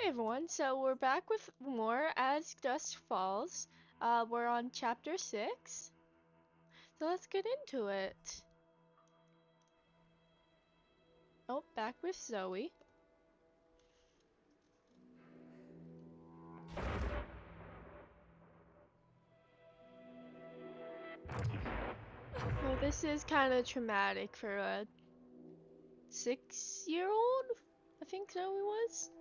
Hey everyone, so we're back with more as Dusk Falls. We're on chapter 6. So let's get into it. Oh, back with Zoe. Well, this is kind of traumatic for a 6-year-old, I think Zoe was.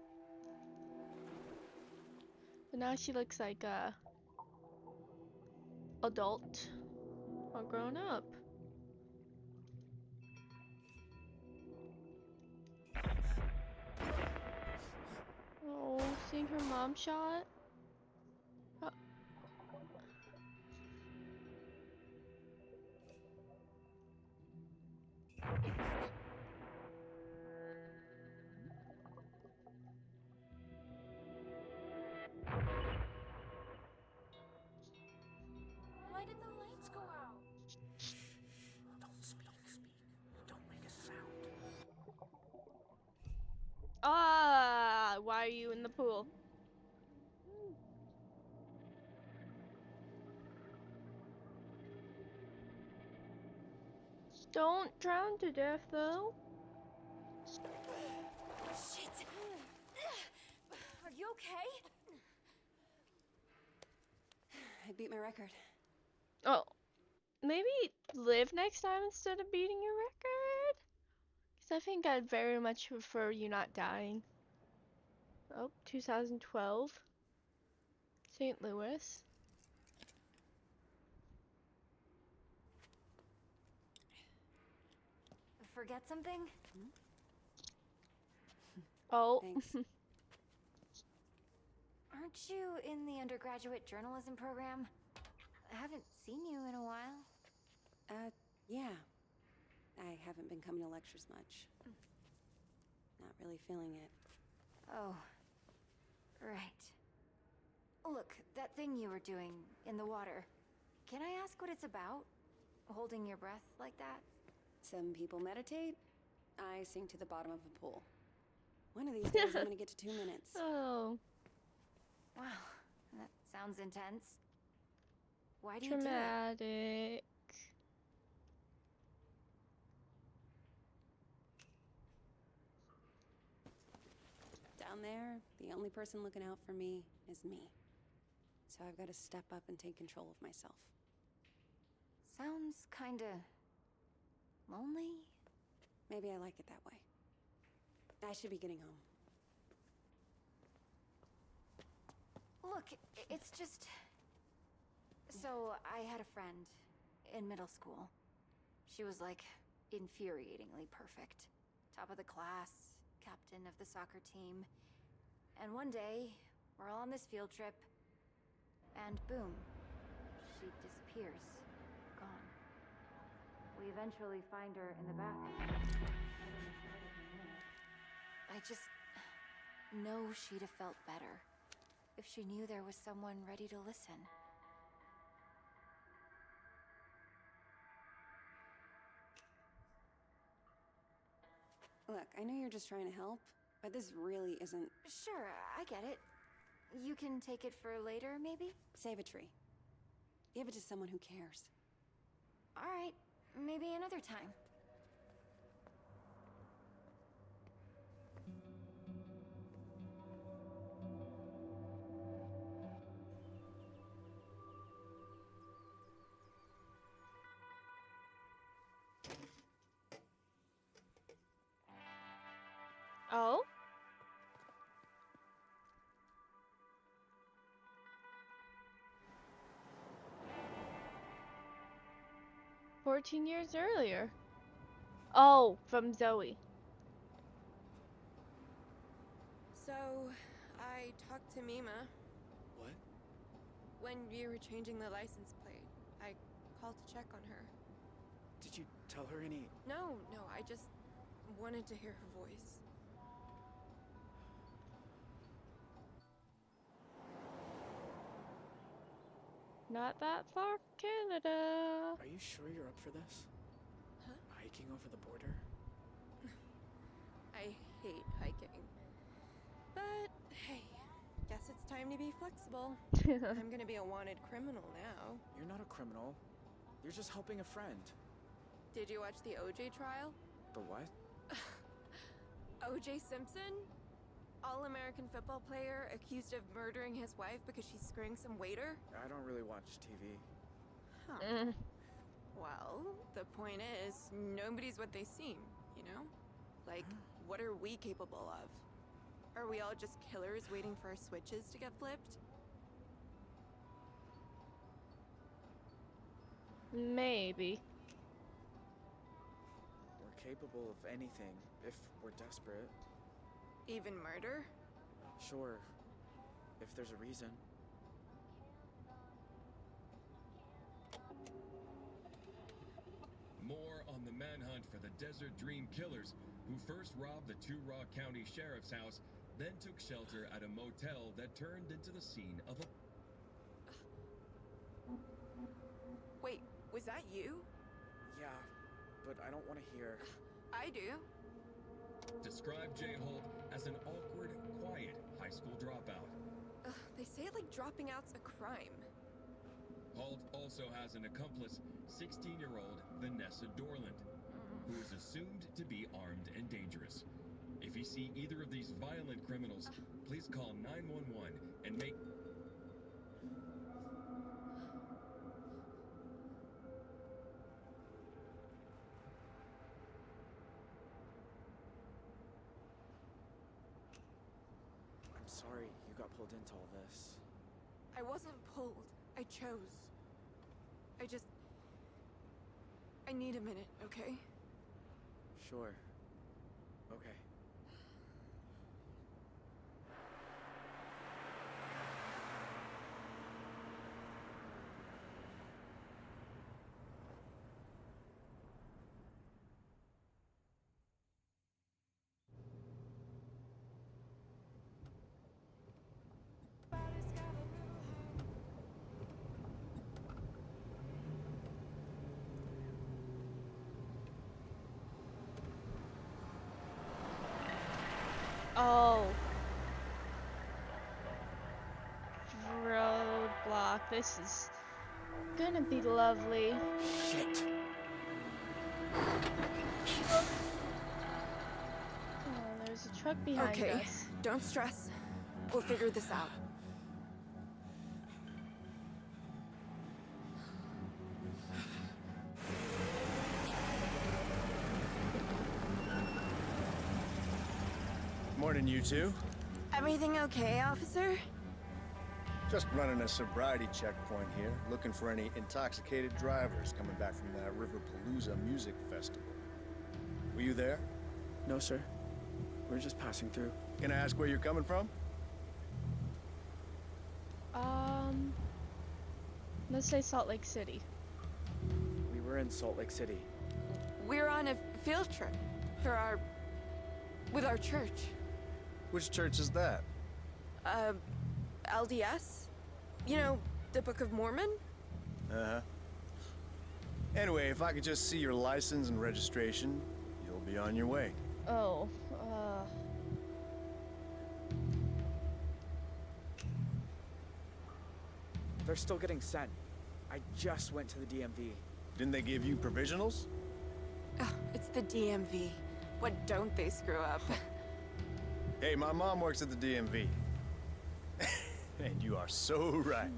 But now she looks like a adult or grown up. Oh, seeing her mom shot. Oh. Why did the lights go out? Don't speak. Don't make a sound. Ah, why are you in the pool? Don't drown to death, though. Shit! Are you okay? I beat my record. Oh, maybe live next time instead of beating your record? Because I think I'd very much prefer you not dying. Oh, 2012. St. Louis. Forget something? Oh. Thanks. Aren't you in the undergraduate journalism program? I haven't seen you in a while. Yeah. I haven't been coming to lectures much. Not really feeling it. Oh. Right. Look, that thing you were doing in the water. Can I ask what it's about? Holding your breath like that? Some people meditate. I sink to the bottom of a pool. One of these days I'm gonna get to 2 minutes. Oh. Wow, that sounds intense. Why do you do it? Traumatic. Down there, the only person looking out for me is me. So I've got to step up and take control of myself. Sounds kinda lonely. Maybe I like it that way. I should be getting home. Look, it's just... So, I had a friend in middle school. She was like infuriatingly perfect. Top of the class, captain of the soccer team. And one day, we're all on this field trip, and boom, she disappears. Gone. We eventually find her in the bathroom. I just know she'd have felt better if she knew there was someone ready to listen. Look, I know you're just trying to help, but this really isn't... Sure, I get it. You can take it for later, maybe? Save a tree. Give it to someone who cares. Alright, maybe another time. Oh? "14 years earlier." Oh, from Zoe. So, I talked to Mima. What? When you were changing the license plate, I called to check on her. Did you tell her any... No, I just wanted to hear her voice. Not that far from Canada. Are you sure you're up for this? Huh? Hiking over the border? I hate hiking. But Hey, guess it's time to be flexible. I'm gonna be a wanted criminal now. You're not a criminal. You're just helping a friend. Did you watch the OJ trial? The what? OJ Simpson? All-American football player accused of murdering his wife because she's screwing some waiter? I don't really watch TV. Huh. Mm. Well, the point is, nobody's what they seem, you know? Like, what are we capable of? Are we all just killers waiting for our switches to get flipped? Maybe. We're capable of anything if we're desperate. Even murder? Sure, if there's a reason. More on the manhunt for the Desert Dream Killers, who first robbed the Two Rock County Sheriff's house, then took shelter at a motel that turned into the scene of a... Wait, was that you? Yeah, but I don't want to hear. I do. Described Jay Holt as an awkward, quiet high school dropout. They say like dropping out's a crime. Holt also has an accomplice, 16-year-old Vanessa Dorland, who is assumed to be armed and dangerous. If you see either of these violent criminals, please call 911 and make... I'm sorry you got pulled into all this. I wasn't pulled. I chose. I need a minute, okay? Sure. Okay. Oh. Roadblock. This is gonna be lovely. Shit! Oh, there's a truck behind Okay, us. don't stress. We'll figure this out. Morning, you two. Everything okay, officer? Just running a sobriety checkpoint here, looking for any intoxicated drivers coming back from that Riverpalooza music festival. Were you there? No, sir. We're just passing through. Can I ask where you're coming from? Let's say Salt Lake City. We were in Salt Lake City. We're on a field trip with our church. Which church is that? LDS? You know, the Book of Mormon? Uh-huh. Anyway, if I could just see your license and registration, you'll be on your way. Oh, They're still getting sent. I just went to the DMV. Didn't they give you provisionals? Oh, it's the DMV. What don't they screw up? Hey, my mom works at the DMV. And you are so right.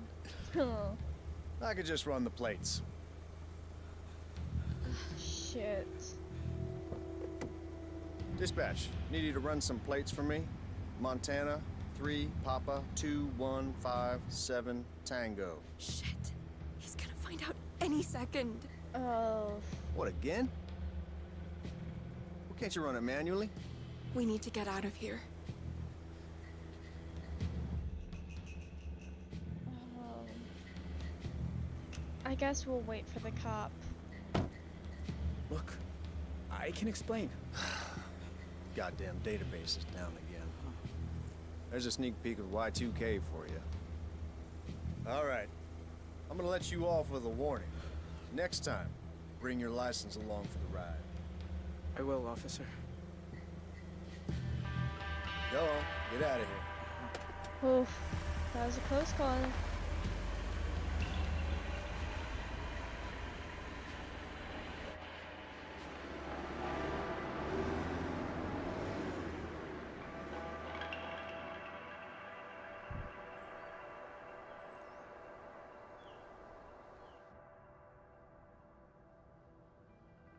oh, I could just run the plates. shit. Dispatch, need you to run some plates for me. Montana, 3 Papa 2157 Tango. Shit. He's gonna find out any second. Oh, What, again? Well, can't you run it manually? We need to get out of here. I guess we'll wait for the cop. Look, I can explain. Goddamn database is down again. There's a sneak peek of Y2K for you. All right. I'm gonna let you off with a warning. Next time, bring your license along for the ride. I will, officer. Go on, get out of here. Oof, that was a close call.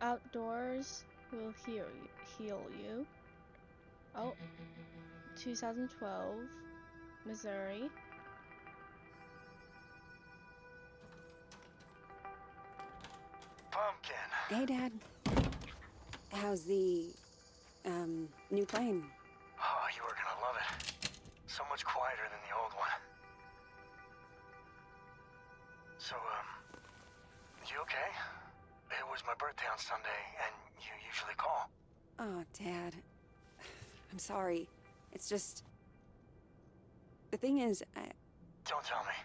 Outdoors will heal you. Oh, 2012, Missouri. Pumpkin. Hey, Dad. How's the, new plane? Oh, you are gonna love it. So much quieter than the old one. So, you okay? It was my birthday on Sunday, and you usually call. Oh, Dad. I'm sorry. It's just... The thing is, Don't tell me.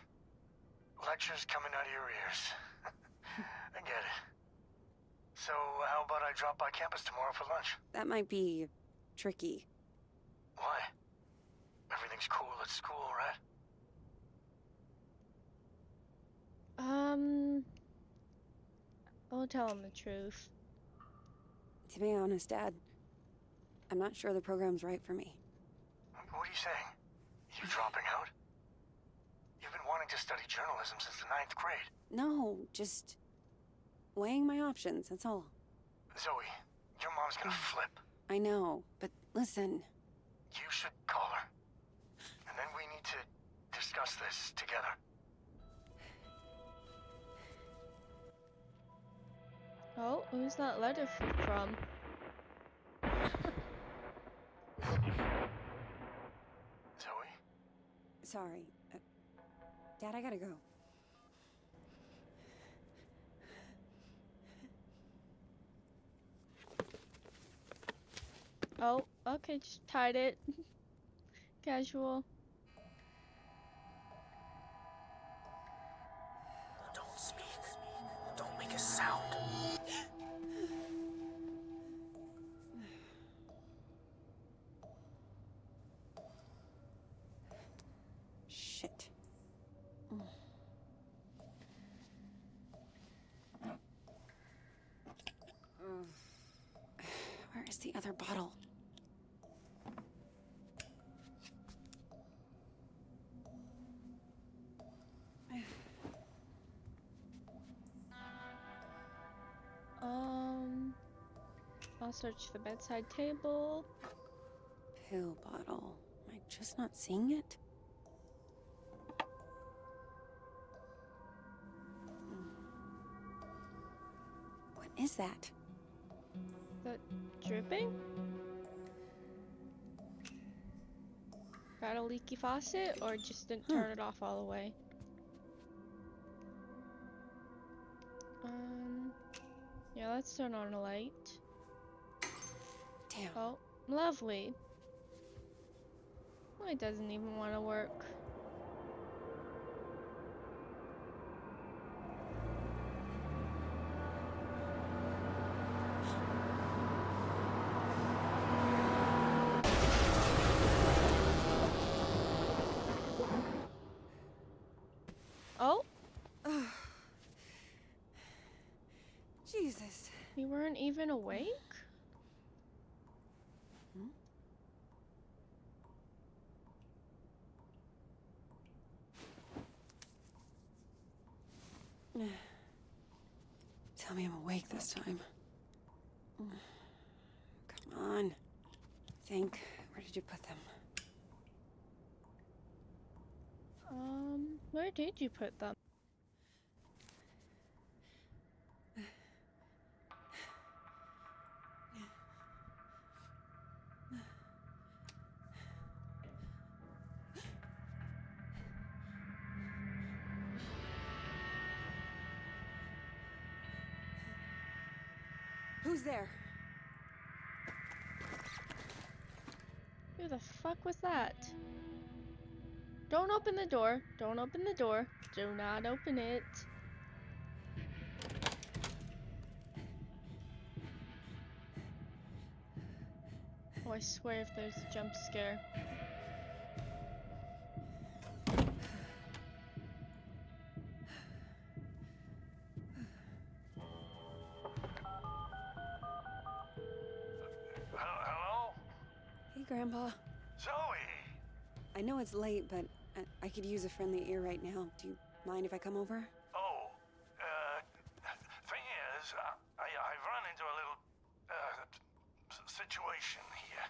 Lectures coming out of your ears. I get it. So, how about I drop by campus tomorrow for lunch? that might be tricky. Why? Everything's cool at school, right? I'll tell him the truth. To be honest, Dad, I'm not sure the program's right for me. What are you saying? You're dropping out? You've been wanting to study journalism since the 9th grade. No, just weighing my options, that's all. Zoe, your mom's gonna flip. I know, but listen, You should call her. And then we need to discuss this together. Oh, who's that letter from? Zoe? sorry. Dad, I gotta go. Oh, okay, just tied it. Casual. Don't speak. Don't make a sound. Shit. Where is the other bottle? I'll search the bedside table. Pill bottle. Am I just not seeing it? What is that? That dripping? Got a leaky faucet or just didn't turn it off all the way? Yeah, let's turn on a light. Damn. Oh, lovely. Oh, it doesn't even want to work. Oh, Jesus. you weren't even awake? Tell me I'm awake this time. Come on. Think. Where did you put them? Where did you put them? Who's there? Who the fuck was that? Don't open the door. Don't open the door. Do not open it. Oh, I swear if there's a jump scare. Grandpa. Zoe! I know it's late, but I could use a friendly ear right now. Do you mind if I come over? Oh, thing is, I've run into a little, situation here.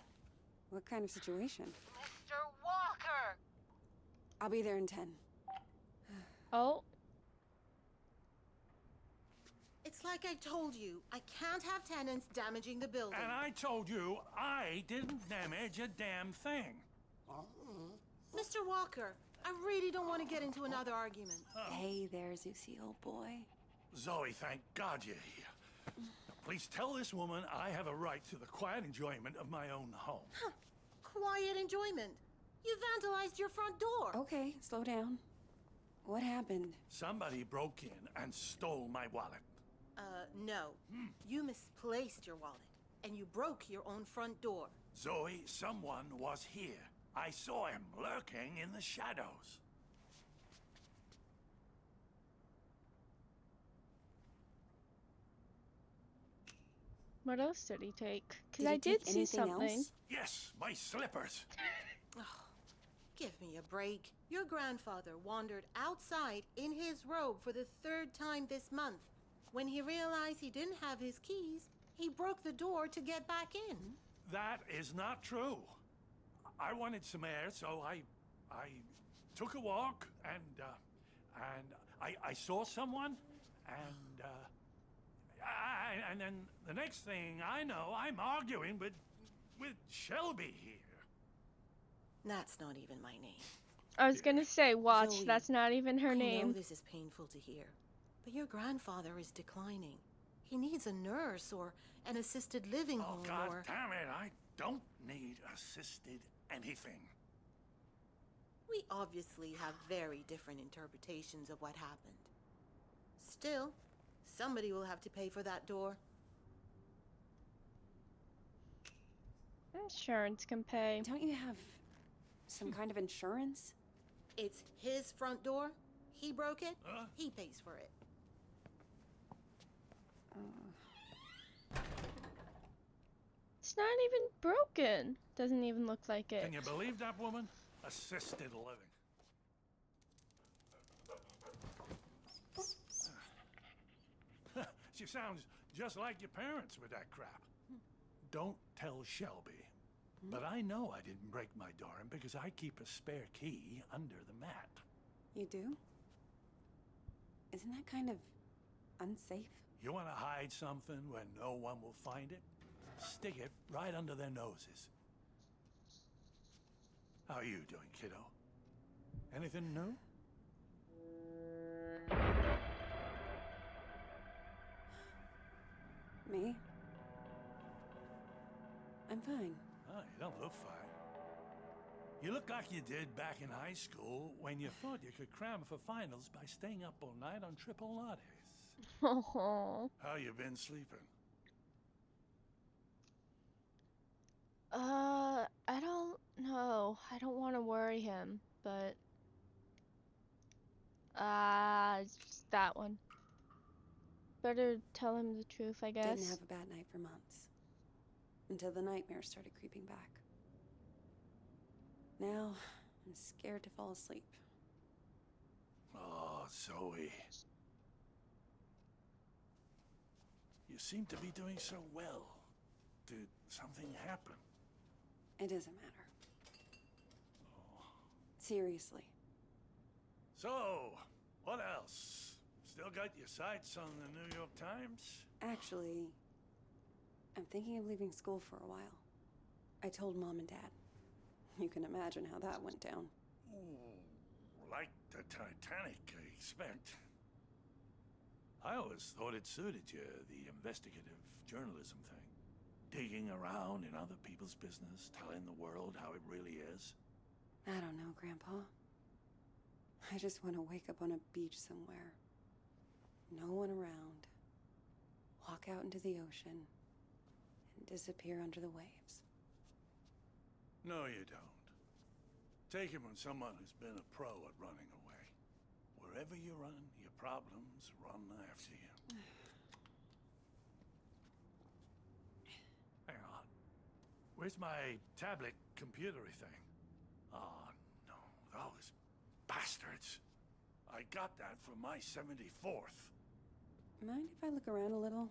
What kind of situation? Mr. Walker! I'll be there in 10. Oh, It's like I told you. I can't have tenants damaging the building. And I told you I didn't damage a damn thing. Mr. Walker, I really don't want to get into another argument. Hey there, Zeusy, old boy. Zoe, thank God you're here. Now, please tell this woman I have a right to the quiet enjoyment of my own home. Quiet enjoyment. You vandalized your front door. Okay, slow down. What happened? Somebody broke in and stole my wallet. No. You misplaced your wallet, and you broke your own front door. Zoe, someone was here. I saw him lurking in the shadows. what else did he take? Because Did I he did take see anything something. else? Yes, my slippers. Give me a break. Your grandfather wandered outside in his robe for the 3rd time this month. When he realized he didn't have his keys, he broke the door to get back in. That is not true. I wanted some air, so I took a walk, and I saw someone, and then the next thing I know, I'm arguing with Shelby here. That's not even my name. I was gonna say, watch, Zoe, that's not even her I know name. this is painful to hear, but your grandfather is declining. He needs a nurse or an assisted living Oh, home God or... damn it, I don't need assisted anything. We obviously have very different interpretations of what happened. Still, somebody will have to pay for that door. Insurance can pay. Don't you have some kind of insurance? It's his front door. He broke it. Huh? He pays for it. It's not even broken. Doesn't even look like it. Can you believe that woman? Assisted living. She sounds just like your parents with that crap. Don't tell Shelby. But I know I didn't break my door in because I keep a spare key under the mat. You do? Isn't that kind of unsafe? You want to hide something where no one will find it? Stick it right under their noses. How are you doing, kiddo? Anything new? Me? I'm fine. Oh, you don't look fine. You look like you did back in high school when you thought you could cram for finals by staying up all night on triple lattes. Oh. How you been sleeping? I don't know. I don't want to worry him, but it's just that one. Better tell him the truth, I guess. Didn't have a bad night for months. Until the nightmares started creeping back. Now, I'm scared to fall asleep. Oh, Zoe. You seem to be doing so well. Did something happen? It doesn't matter. Seriously. So, what else? Still got your sights on the New York Times? Actually, I'm thinking of leaving school for a while. I told Mom and Dad. You can imagine how that went down. Ooh, like the Titanic, I expect. I always thought it suited you, the investigative journalism thing. Digging around in other people's business, telling the world how it really is. I don't know, Grandpa. I just want to wake up on a beach somewhere. No one around. Walk out into the ocean. And disappear under the waves. No, you don't. Take it from someone who's been a pro at running away. Wherever you run, your problems run after you. Hang on. Where's my tablet computery thing? Oh, no. Those bastards. I got that for my 74th. Mind if I look around a little?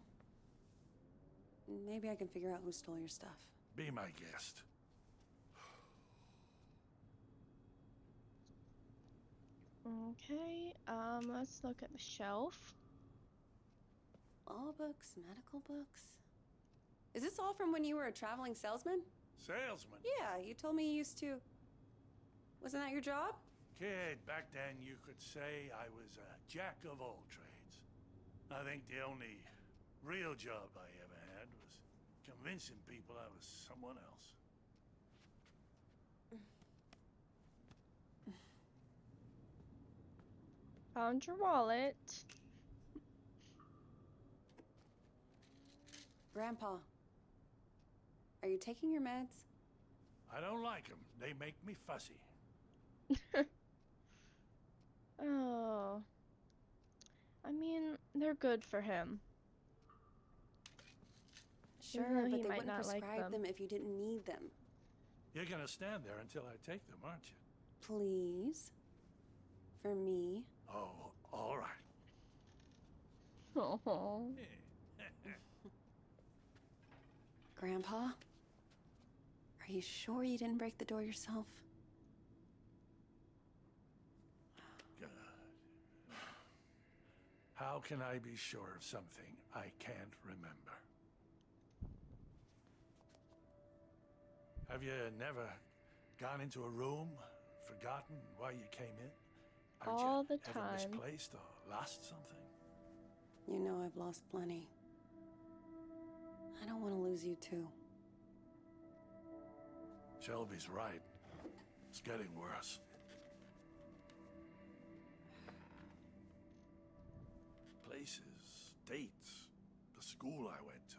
Maybe I can figure out who stole your stuff. Be my guest. Okay, let's look at the shelf. Law books, medical books. Is this all from when you were a traveling salesman? Salesman? Yeah, you told me you used to. Wasn't that your job? Kid, back then you could say I was a jack of all trades. I think the only real job I ever had was convincing people I was someone else. Found your wallet. Grandpa, are you taking your meds? I don't like them. They make me fussy. Oh. I mean, they're good for him. Sure, Even though but he they might wouldn't not like prescribe them. them if you didn't need them. You're gonna stand there until I take them, aren't you? Please? For me? Oh, all right. Oh. Grandpa? Are you sure you didn't break the door yourself? God. How can I be sure of something I can't remember? Have you never gone into a room, forgotten why you came in? Haven't All you the ever time. misplaced or lost something? You know I've lost plenty. I don't want to lose you too. Shelby's right. It's getting worse. Places, dates, the school I went to.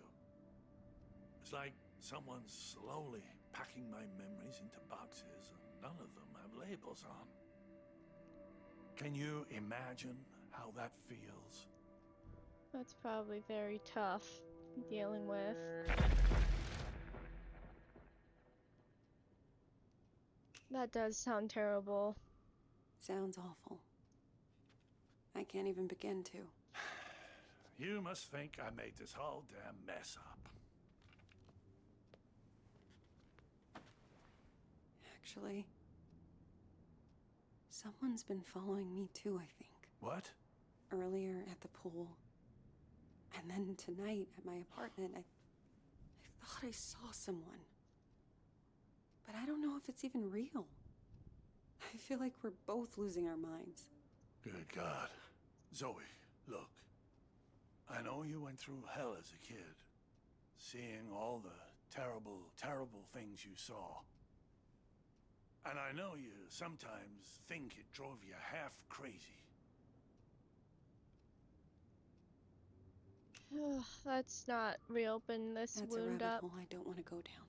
It's like someone's slowly packing my memories into boxes, and none of them have labels on. Can you imagine how that feels? That's probably very tough dealing with. That does sound terrible. Sounds awful. I can't even begin to. You must think I made this whole damn mess up. Actually, someone's been following me too, I think. What? Earlier at the pool. And then tonight at my apartment, I thought I saw someone. But I don't know if it's even real. I feel like we're both losing our minds. Good God. Zoe, look. I know you went through hell as a kid. Seeing all the terrible, terrible things you saw. And I know you sometimes think it drove you half crazy. Let's not reopen this That's a wound rabbit up. hole I don't want to go down.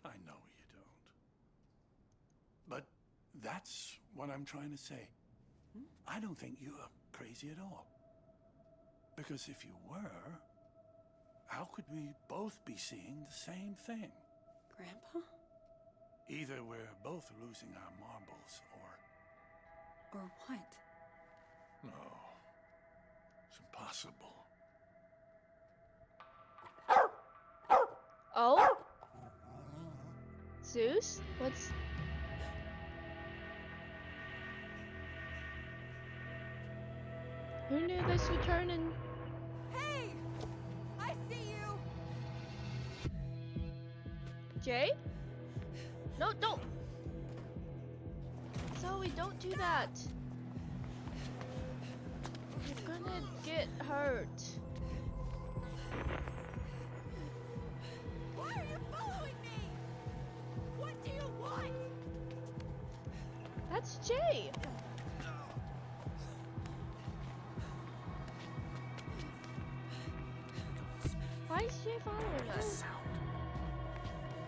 I know you don't. But that's what I'm trying to say. I don't think you're crazy at all. Because if you were, how could we both be seeing the same thing? Grandpa? Either we're both losing our marbles, Or what? no, it's impossible. Oh? Zeus? What's... Who knew this would turn in... Hey! I see you! Jay? No, don't! Zoe, don't do that! You're gonna get hurt. Why are you following me? What do you want? That's Jay! Why is Jay following us?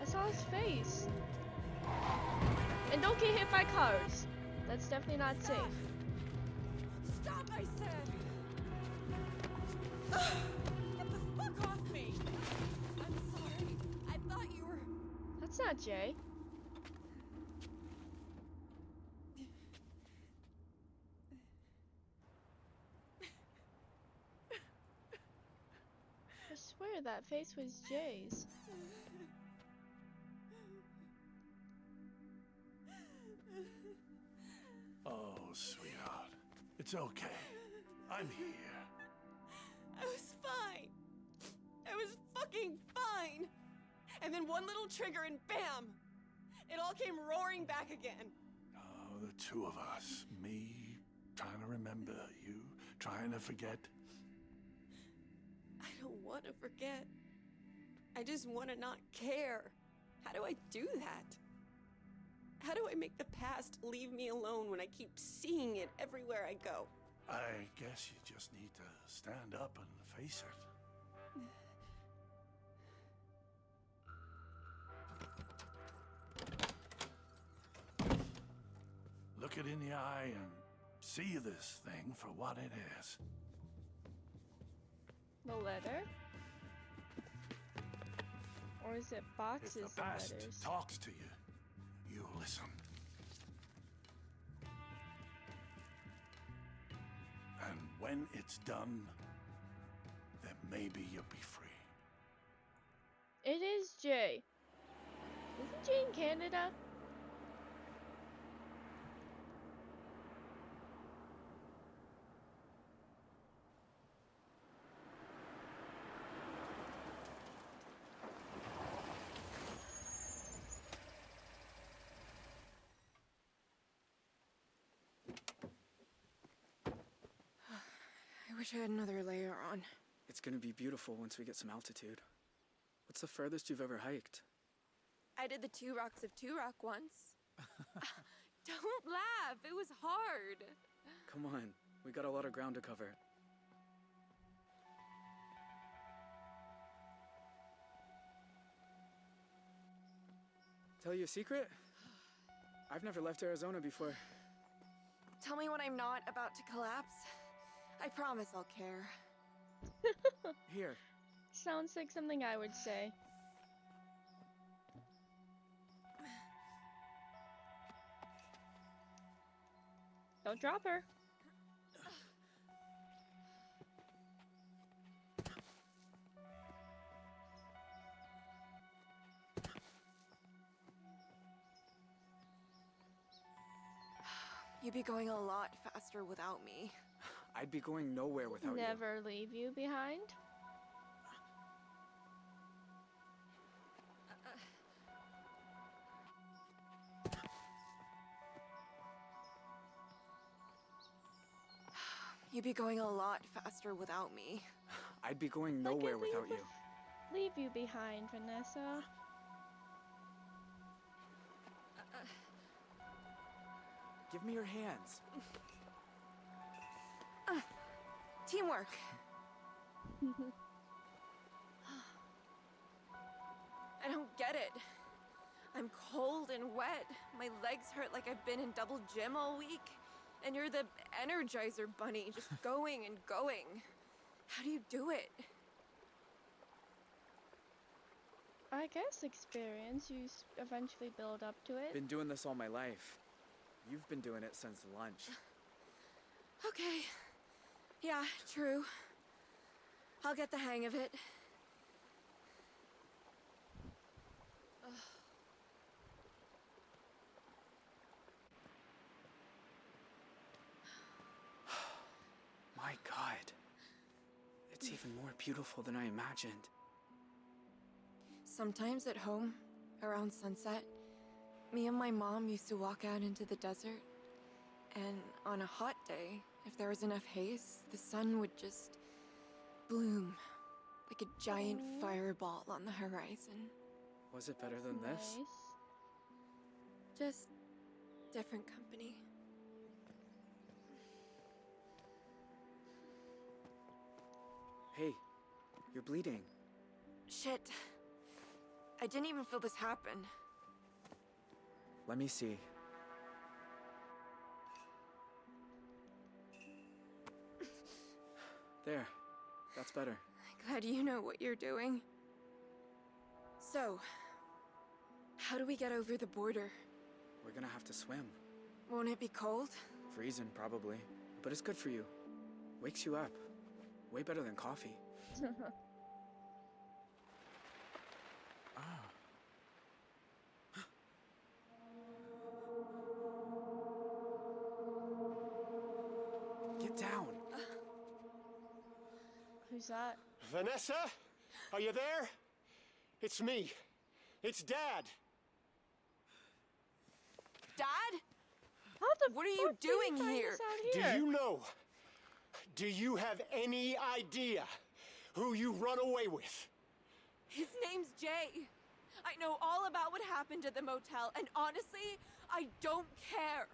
I saw his face. And don't get hit by cars. That's definitely not safe. Stop, I said! Get the fuck off me! I'm sorry. I thought you were... It's not Jay. I swear that face was Jay's. Oh, sweetheart. It's okay. I'm here. I was fine. I was fucking fine. And then one little trigger and bam! It all came roaring back again. Oh, the two of us. Me trying to remember, you trying to forget. I don't want to forget. I just want to not care. How do I do that? How do I make the past leave me alone when I keep seeing it everywhere I go? I guess you just need to stand up and face it. Look it in the eye and see this thing for what it is. The letter? Or is it If boxes the of past letters? talks to you, you listen. And when it's done, then maybe you'll be free. It is Jay. Isn't Jay in Canada? I wish I had another layer on. It's gonna be beautiful once we get some altitude. What's the furthest you've ever hiked? I did the 2 rocks of 2 Rock once. Don't laugh, it was hard. Come on, we got a lot of ground to cover. Tell you a secret? I've never left Arizona before. Tell me when I'm not about to collapse. I promise I'll care. Here, Sounds like something I would say. Don't drop her. You'd be going a lot faster without me. I'd be going nowhere without you. Never leave you behind. You'd be going a lot faster without me. I'd be going Like nowhere I'd without you. Leave you behind, Vanessa. Give me your hands. Teamwork. I don't get it. I'm cold and wet. My legs hurt like I've been in double gym all week. And you're the Energizer Bunny, just going and going. How do you do it? I guess experience. You eventually build up to it. Been doing this all my life. You've been doing it since lunch. Okay. Yeah, true. I'll get the hang of it. My God. It's even more beautiful than I imagined. Sometimes at home, around sunset, me and my mom used to walk out into the desert. And on a hot day, if there was enough haze, the sun would just bloom like a giant fireball on the horizon. Was it better than this? Nice. Just different company. Hey, you're bleeding. Shit. I didn't even feel this happen. Let me see. There. That's better. Glad you know what you're doing. So, How do we get over the border? We're gonna have to swim. Won't it be cold? Freezing, probably. But it's good for you. Wakes you up. Way better than coffee. Ah. Get down. Who's that? Vanessa? Are you there? It's me. It's Dad. Dad? How the What are you fuck did he doing find here? us out here? Do you know? Do you have any idea who you run away with? His name's Jay. I know all about what happened at the motel, and honestly, I don't care.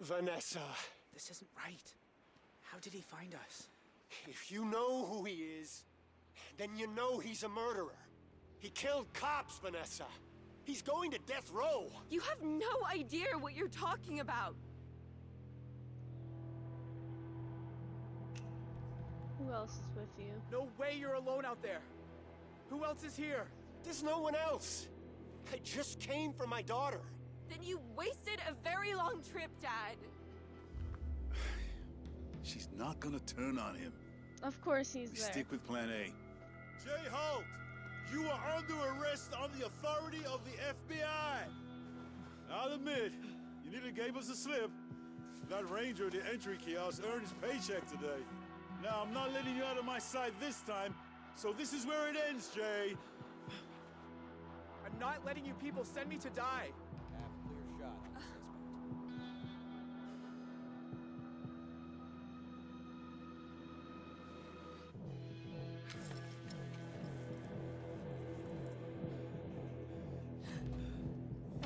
Vanessa, This isn't right. How did he find us? if you know who he is, then you know he's a murderer. He killed cops, Vanessa. He's going to death row. You have no idea what you're talking about. Who else is with you? No way you're alone out there. Who else is here? There's no one else. I just came for my daughter. Then you wasted a very long trip, Dad. She's not gonna turn on him. Of course he's We there. stick with plan A. Jay Holt, you are under arrest on the authority of the FBI. I'll admit, you nearly gave us a slip. That ranger at the entry kiosk earned his paycheck today. Now, I'm not letting you out of my sight this time, so this is where it ends, Jay. I'm not letting you people send me to die. Have a clear shot on the suspect.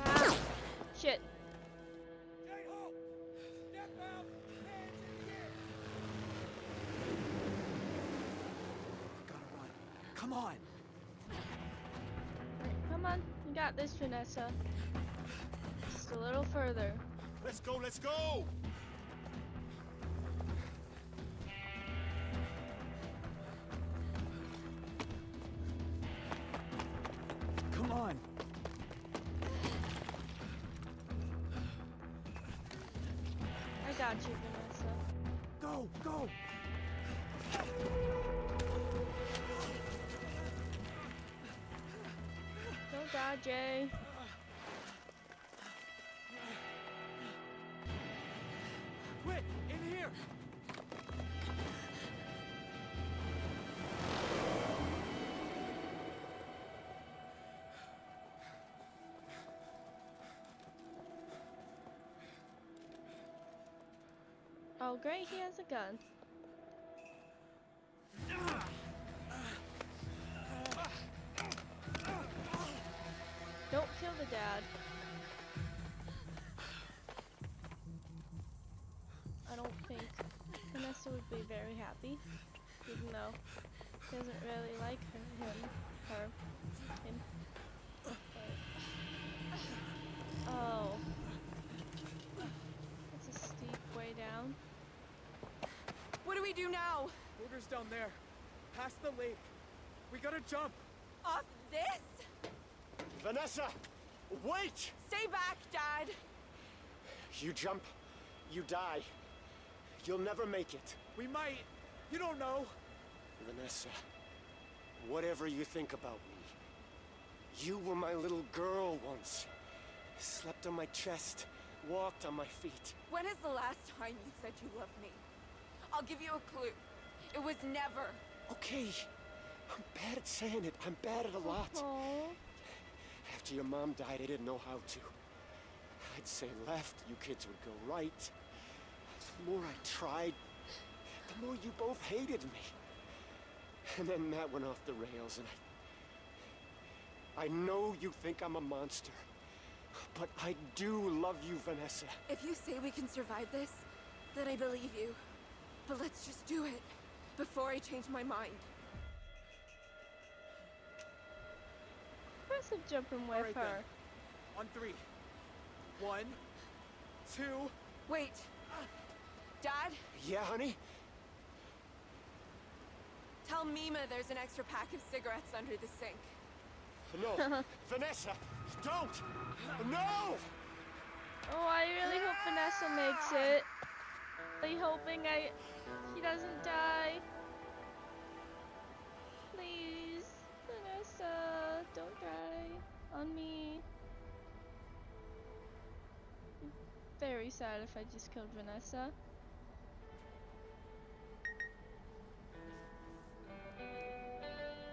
Ah, shit. Jay Holt, step out, hands in the air. Gotta run. Come on. Come on, you got this, Vanessa. Just a little further. Let's go, let's go! Come on. I got you, Vanessa. Go, go. Don't die, Jay. Quick, in here. Oh, great, he has a gun. Don't kill the dad. I don't think Vanessa would be very happy, even though she doesn't really like her. Him. Oh. That's a steep way down. What do we do now? Border's down there. Past the lake. We gotta jump. Off this? Vanessa, wait! Stay back, Dad. You jump, you die. You'll never make it. We might. You don't know. Vanessa, whatever you think about me, you were my little girl once. Slept on my chest, walked on my feet. When is the last time you said you loved me? I'll give you a clue. It was never. Okay, I'm bad at saying it. I'm bad at a lot. Oh. After your mom died, I didn't know how to. I'd say left, you kids would go right. The more I tried, the more you both hated me. And then that went off the rails, and I know you think I'm a monster, but I do love you, Vanessa. If you say we can survive this, then I believe you. But let's just do it before I change my mind. Impressive jumping All with right, her. then. On 3. 1, 2. Wait. Dad, Yeah, honey? tell Mima there's an extra pack of cigarettes under the sink. No, Vanessa, don't! No! Oh, I really hope Vanessa makes it. Really hoping she doesn't die. Please, Vanessa, don't die on me. Very sad if I just killed Vanessa.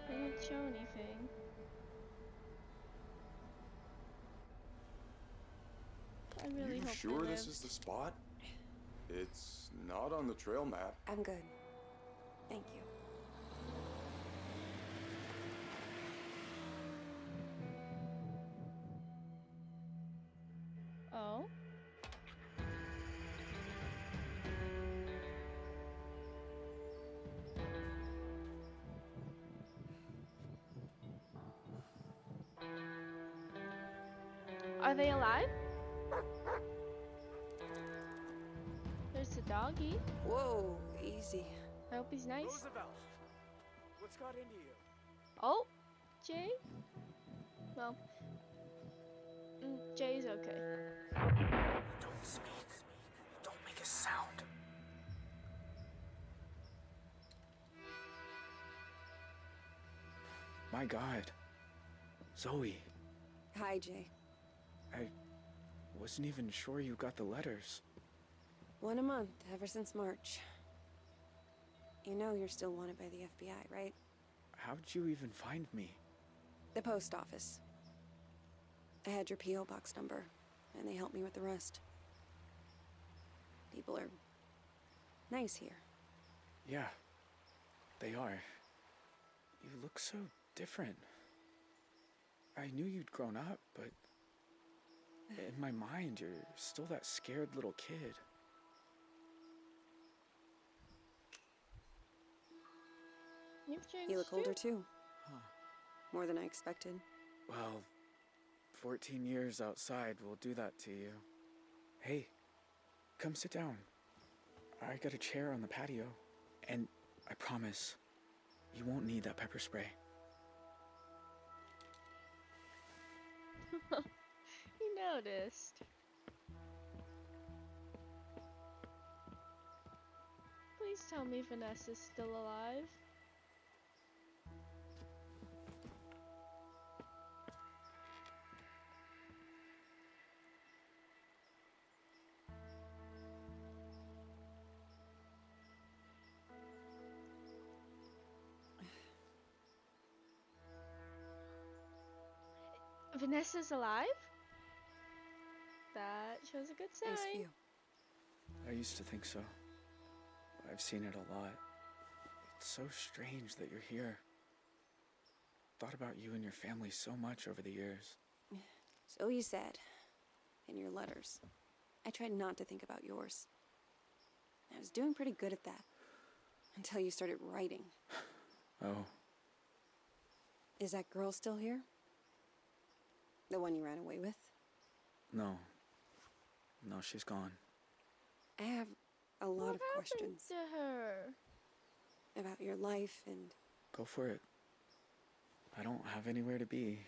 They don't show anything. I really hope sure they this lived. is the spot? It's not on the trail map. I'm good. Thank you. Oh? Are they alive? There's a doggy. Whoa, easy. I hope he's nice. Roosevelt, what's got into you? Oh, Jay? Well, Jay's okay. Don't speak. Don't make a sound. My God. Zoe, Hi, Jay. I wasn't even sure you got the letters. 1 a month, ever since March. You know you're still wanted by the FBI, right? How'd you even find me? The post office. I had your P.O. box number, and they helped me with the rest. People are nice here. Yeah, they are. You look so different. I knew you'd grown up, but in my mind, you're still that scared little kid. You've changed You look too? older too. Huh. More than I expected. Well, 14 years outside will do that to you. Hey, come sit down. I got a chair on the patio. And I promise, you won't need that pepper spray. He noticed. Please tell me Vanessa's still alive. Vanessa's alive? That shows a good Nice sign. view. I used to think so. I've seen it a lot. It's so strange that you're here. Thought about you and your family so much over the years. So you said. In your letters. I tried not to think about yours. I was doing pretty good at that. Until you started writing. Oh, Is that girl still here? The one you ran away with? no. No, she's gone. I have a lot What of happened questions to her? about your life and Go for it. I don't have anywhere to be.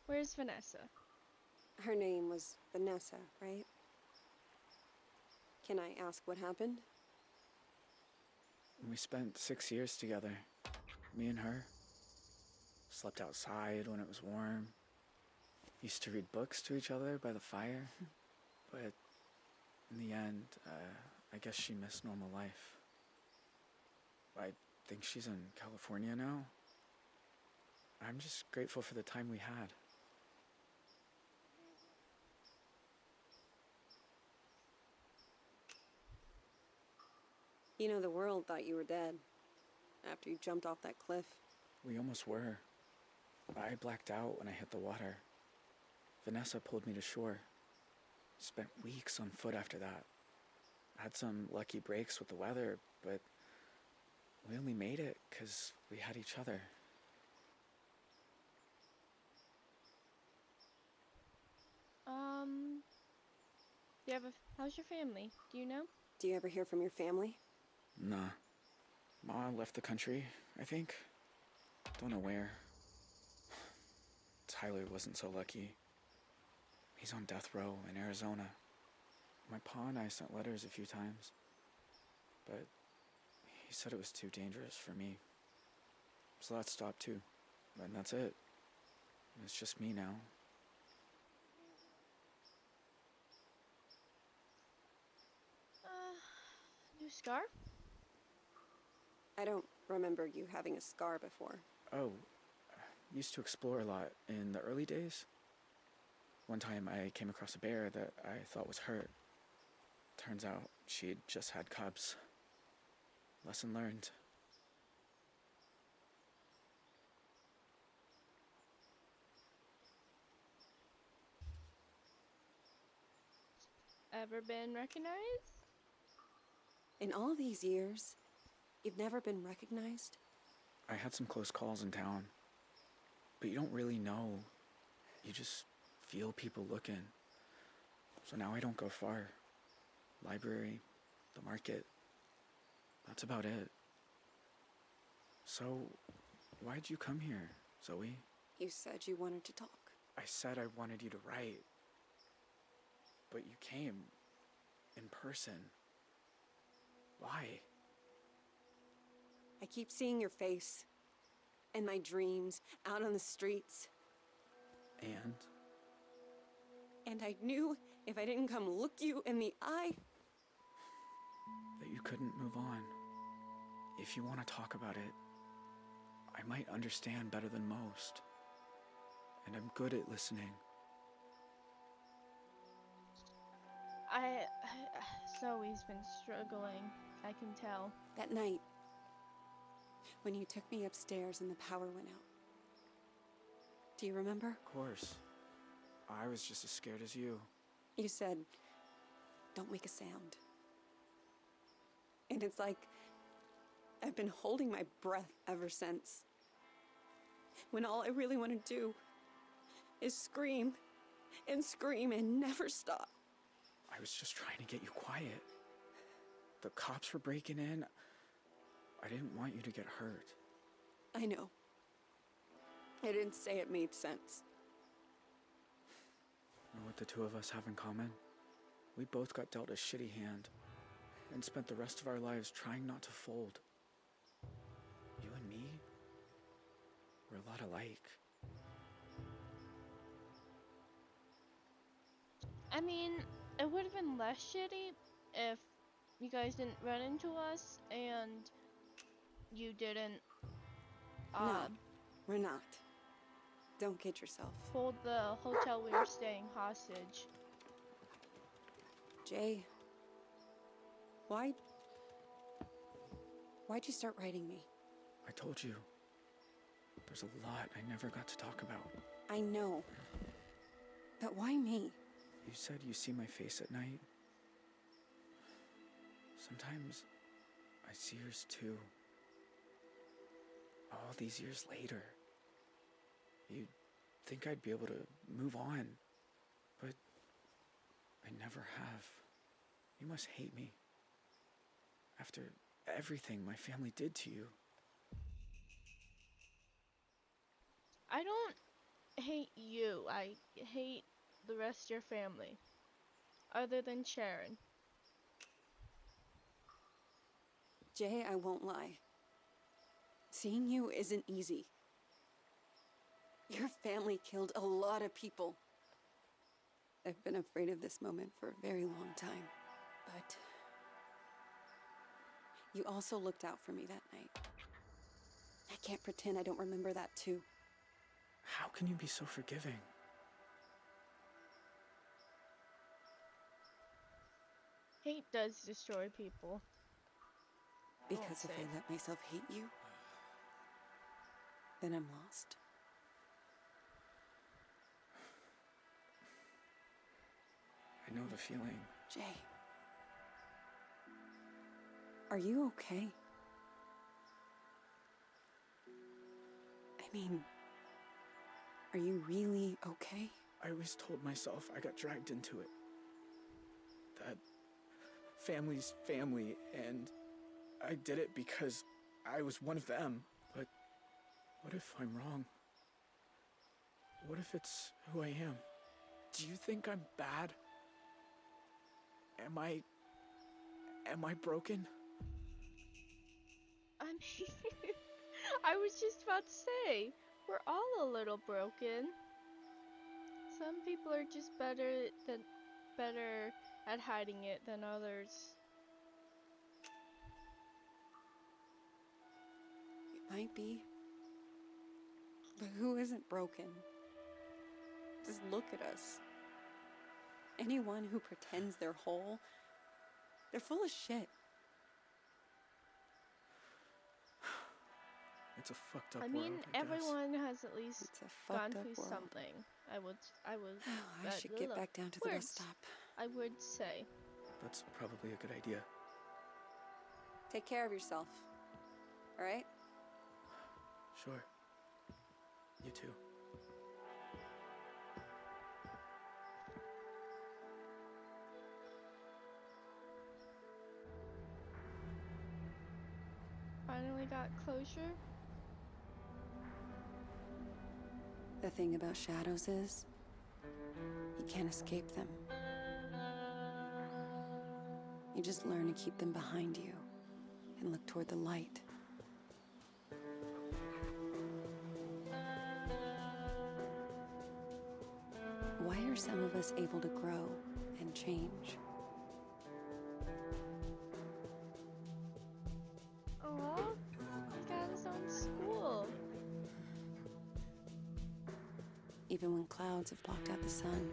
Where's Vanessa? her name was Vanessa, right? Can I ask what happened? We spent 6 years together. Me and her. Slept outside when it was warm. Used to read books to each other by the fire. But in the end, I guess she missed normal life. I think she's in California now. I'm just grateful for the time we had. You know, the world thought you were dead after you jumped off that cliff. We almost were. I blacked out when I hit the water. Vanessa pulled me to shore. Spent weeks on foot after that. Had some lucky breaks with the weather, but we only made it because we had each other. How's your family? Do you know? Do you ever hear from your family? Nah. Ma left the country, I think. Don't know where. Tyler wasn't so lucky. He's on death row in Arizona. My pa and I sent letters a few times, but he said it was too dangerous for me. So that stopped too. And that's it. It's just me now. New scar? I don't remember you having a scar before. Oh, used to explore a lot in the early days. One time I came across a bear that I thought was hurt. Turns out she'd just had cubs. Lesson learned. Ever been recognized? In all these years, you've never been recognized? I had some close calls in town, but you don't really know. You just feel people looking. So now I don't go far. Library, the market. That's about it. So, why'd you come here, Zoe? You said you wanted to talk. I said I wanted you to write. But you came in person. Why? I keep seeing your face in my dreams, out on the streets. And? And I knew if I didn't come look you in the eye... that you couldn't move on. If you want to talk about it, I might understand better than most. And I'm good at listening. Zoe's been struggling. I can tell. That night, when you took me upstairs and the power went out. Do you remember? Of course. I was just as scared as you. You said, don't make a sound. And it's like I've been holding my breath ever since. When all I really want to do is scream and scream and never stop. I was just trying to get you quiet. The cops were breaking in. I didn't want you to get hurt. I know. I didn't say it made sense. Know what the two of us have in common? We both got dealt a shitty hand and spent the rest of our lives trying not to fold. You and me, we're a lot alike. I mean, it would have been less shitty if you guys didn't run into us and you didn't No, we're not. Don't kid yourself. hold the hotel we were staying hostage. Jay, why'd you start writing me? I told you. There's a lot I never got to talk about. I know. But why me? You said you see my face at night. Sometimes I see yours too. All these years later. You'd think I'd be able to move on, but I never have. You must hate me. After everything my family did to you. I don't hate you. I hate the rest of your family. Other than Sharon. Jay, I won't lie. Seeing you isn't easy. Your family killed a lot of people. I've been afraid of this moment for a very long time. But you also looked out for me that night. I can't pretend I don't remember that too. How can you be so forgiving? Hate does destroy people. Because if I let myself hate you, then I'm lost. I know the feeling. Jay, are you okay? I mean, are you really okay? I always told myself I got dragged into it. That family's family, and I did it because I was one of them, but what if I'm wrong? What if it's who I am? Do you think I'm bad? Am I broken? I mean, I was just about to say, we're all a little broken. Some people are just better at hiding it than others. It might be. But who isn't broken? Just look at us. Anyone who pretends they're whole, they're full of shit. It's a fucked up I mean, world, I guess. everyone has at least It's a gone fucked up through world. something. I would. I should get back down to the bus stop. I would say. That's probably a good idea. Take care of yourself. All right? Sure. You too. Finally got closure. The thing about shadows is, you can't escape them. You just learn to keep them behind you and look toward the light. Why are some of us able to grow and change? Oh, he's got his own school. Even when clouds have blocked out the sun.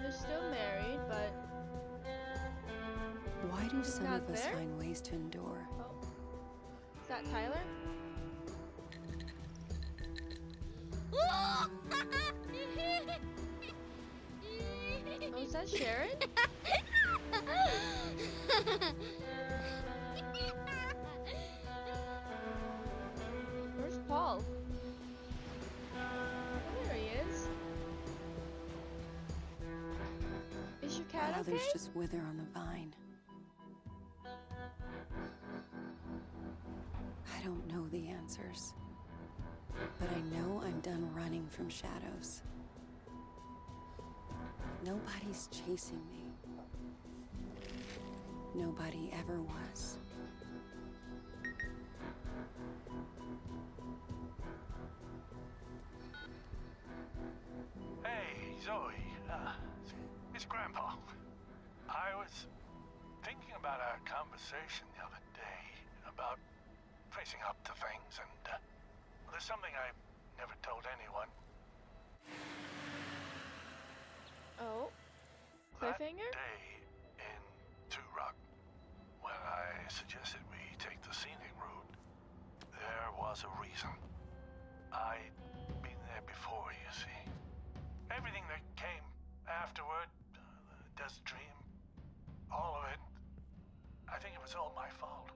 They're still married, but Why do some not of us there? find ways to endure? Oh, is that Tyler? Oh, is that Sharon? Where's Paul? Oh, there he is. Is your cat While okay? others just wither on the vine. I don't know the answers, but I know I'm done running from shadows. Nobody's chasing me. Nobody ever was. Hey, Zoe. It's Grandpa. I was thinking about our conversation the other day about facing up to things, and there's something I never told anyone. Oh, That cliffhanger? day in Two Rock, when I suggested we take the scenic route, there was a reason. I'd been there before, you see. Everything that came afterward, the desert dream, all of it, I think it was all my fault.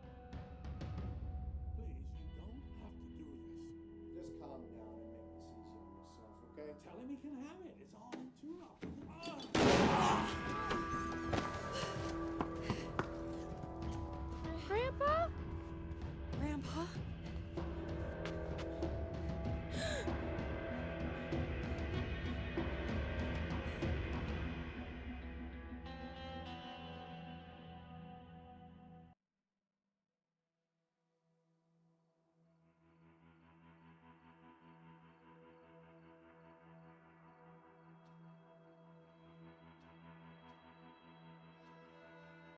Please, you don't have to do this. Just calm down and make this easy on yourself, okay? Tell him he can have it.